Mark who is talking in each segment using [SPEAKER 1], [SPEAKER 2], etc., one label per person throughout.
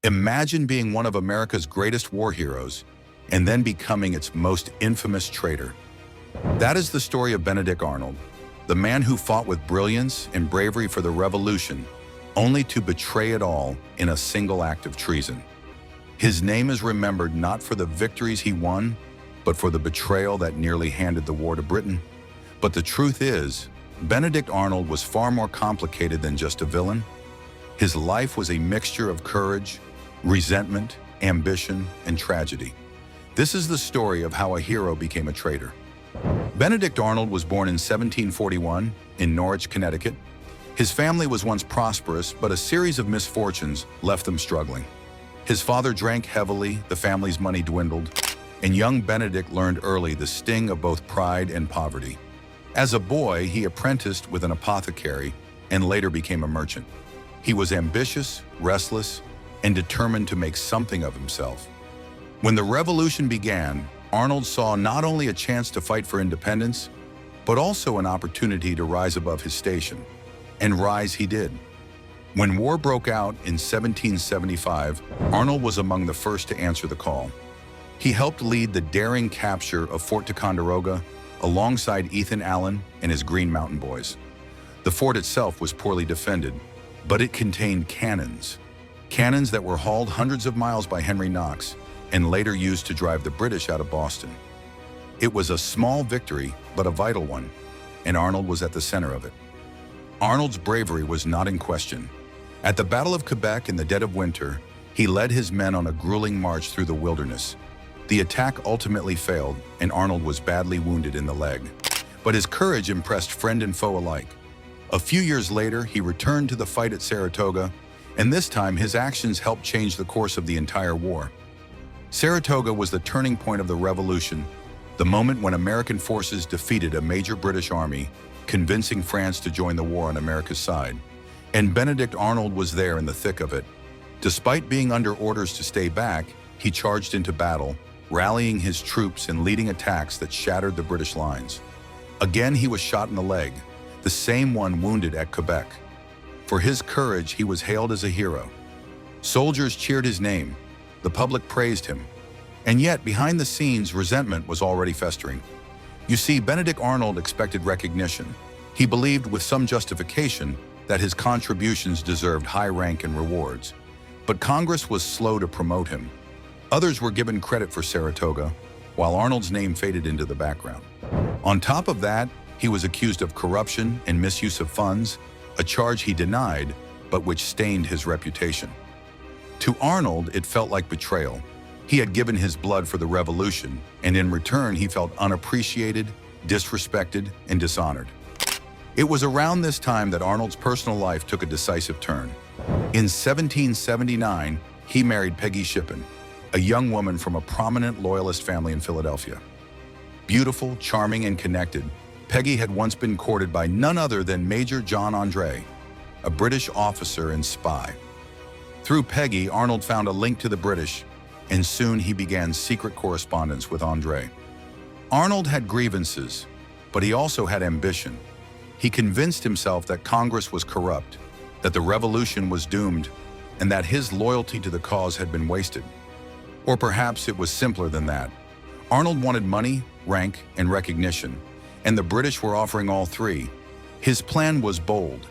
[SPEAKER 1] Imagine being one of America's greatest war heroes and then becoming its most infamous traitor. That is the story of Benedict Arnold, the man who fought with brilliance and bravery for the revolution, only to betray it all in a single act of treason. His name is remembered not for the victories he won, but for the betrayal that nearly handed the war to Britain. But the truth is, Benedict Arnold was far more complicated than just a villain. His life was a mixture of courage, resentment, ambition, and tragedy. This is the story of how a hero became a traitor. Benedict Arnold was born in 1741 in Norwich, Connecticut. His family was once prosperous, but a series of misfortunes left them struggling. His father drank heavily, the family's money dwindled, and young Benedict learned early the sting of both pride and poverty. As a boy, he apprenticed with an apothecary and later became a merchant. He was ambitious, restless, and determined to make something of himself. When the revolution began, Arnold saw not only a chance to fight for independence, but also an opportunity to rise above his station. And rise he did. When war broke out in 1775, Arnold was among the first to answer the call. He helped lead the daring capture of Fort Ticonderoga alongside Ethan Allen and his Green Mountain Boys. The fort itself was poorly defended, but it contained cannons. Cannons that were hauled hundreds of miles by Henry Knox and later used to drive the British out of Boston. It was a small victory, but a vital one, and Arnold was at the center of it. Arnold's bravery was not in question. At the Battle of Quebec in the dead of winter, he led his men on a grueling march through the wilderness. The attack ultimately failed, and Arnold was badly wounded in the leg. But his courage impressed friend and foe alike. A few years later, he returned to the fight at Saratoga, and this time his actions helped change the course of the entire war. Saratoga was the turning point of the revolution, the moment when American forces defeated a major British army, convincing France to join the war on America's side. And Benedict Arnold was there in the thick of it. Despite being under orders to stay back, he charged into battle, rallying his troops and leading attacks that shattered the British lines. Again, he was shot in the leg, the same one wounded at Quebec. For his courage, he was hailed as a hero. Soldiers cheered his name. The public praised him. And yet, behind the scenes, resentment was already festering. You see, Benedict Arnold expected recognition. He believed, with some justification, that his contributions deserved high rank and rewards. But Congress was slow to promote him. Others were given credit for Saratoga, while Arnold's name faded into the background. On top of that, he was accused of corruption and misuse of funds, a charge he denied, but which stained his reputation. To Arnold, it felt like betrayal. He had given his blood for the revolution, and in return, he felt unappreciated, disrespected, and dishonored. It was around this time that Arnold's personal life took a decisive turn. In 1779, he married Peggy Shippen, a young woman from a prominent Loyalist family in Philadelphia. Beautiful, charming, and connected, Peggy had once been courted by none other than Major John André, a British officer and spy. Through Peggy, Arnold found a link to the British, and soon he began secret correspondence with André. Arnold had grievances, but he also had ambition. He convinced himself that Congress was corrupt, that the revolution was doomed, and that his loyalty to the cause had been wasted. Or perhaps it was simpler than that. Arnold wanted money, rank, and recognition, and the British were offering all three. His plan was bold.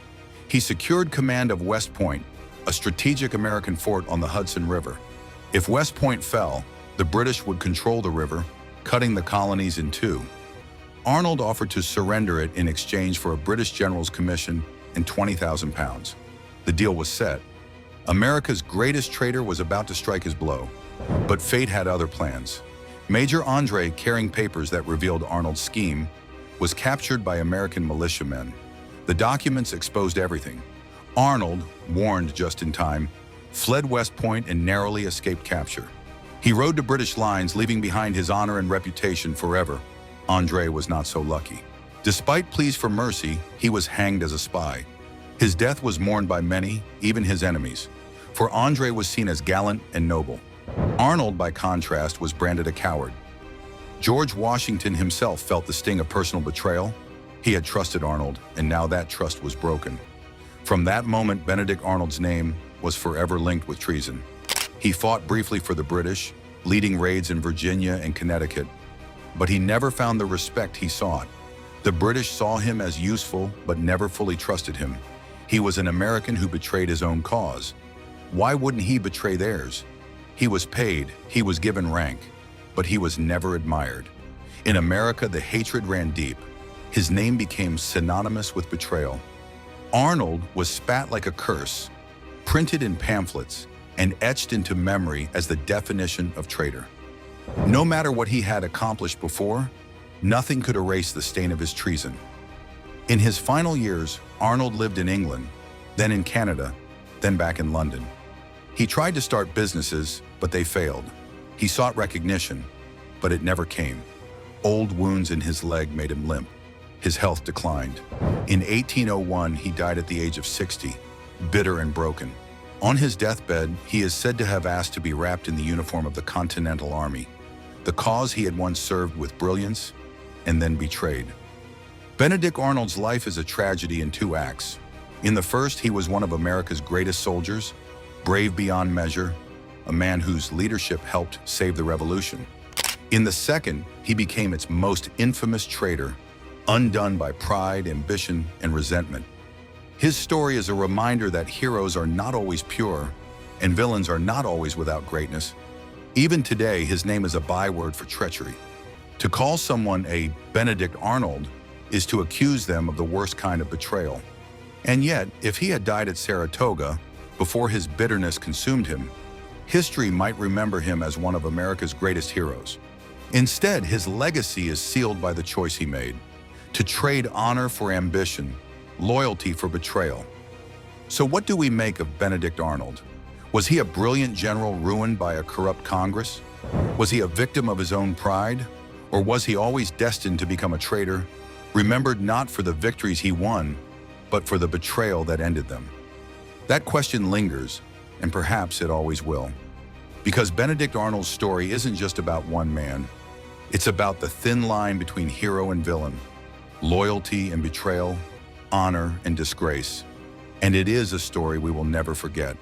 [SPEAKER 1] He secured command of West Point, a strategic American fort on the Hudson River. If West Point fell, the British would control the river, cutting the colonies in two. Arnold offered to surrender it in exchange for a British general's commission and 20,000 pounds. The deal was set. America's greatest traitor was about to strike his blow, but fate had other plans. Major André, carrying papers that revealed Arnold's scheme, was captured by American militiamen. The documents exposed everything. Arnold, warned just in time, fled West Point and narrowly escaped capture. He rode to British lines, leaving behind his honor and reputation forever. André was not so lucky. Despite pleas for mercy, he was hanged as a spy. His death was mourned by many, even his enemies, for André was seen as gallant and noble. Arnold, by contrast, was branded a coward. George Washington himself felt the sting of personal betrayal. He had trusted Arnold, and now that trust was broken. From that moment, Benedict Arnold's name was forever linked with treason. He fought briefly for the British, leading raids in Virginia and Connecticut, but he never found the respect he sought. The British saw him as useful, but never fully trusted him. He was an American who betrayed his own cause. Why wouldn't he betray theirs? He was paid, he was given rank, but he was never admired. In America, the hatred ran deep. His name became synonymous with betrayal. Arnold was spat like a curse, printed in pamphlets, and etched into memory as the definition of traitor. No matter what he had accomplished before, nothing could erase the stain of his treason. In his final years, Arnold lived in England, then in Canada, then back in London. He tried to start businesses, but they failed. He sought recognition, but it never came. Old wounds in his leg made him limp. His health declined. In 1801, he died at the age of 60, bitter and broken. On his deathbed, he is said to have asked to be wrapped in the uniform of the Continental Army, the cause he had once served with brilliance and then betrayed. Benedict Arnold's life is a tragedy in two acts. In the first, he was one of America's greatest soldiers, brave beyond measure, a man whose leadership helped save the Revolution. In the second, he became its most infamous traitor, undone by pride, ambition, and resentment. His story is a reminder that heroes are not always pure, and villains are not always without greatness. Even today, his name is a byword for treachery. To call someone a Benedict Arnold is to accuse them of the worst kind of betrayal. And yet, if he had died at Saratoga before his bitterness consumed him, history might remember him as one of America's greatest heroes. Instead, his legacy is sealed by the choice he made: to trade honor for ambition, loyalty for betrayal. So what do we make of Benedict Arnold? Was he a brilliant general ruined by a corrupt Congress? Was he a victim of his own pride? Or was he always destined to become a traitor, remembered not for the victories he won, but for the betrayal that ended them? That question lingers, and perhaps it always will. Because Benedict Arnold's story isn't just about one man. It's about the thin line between hero and villain, loyalty and betrayal, honor and disgrace. And it is a story we will never forget.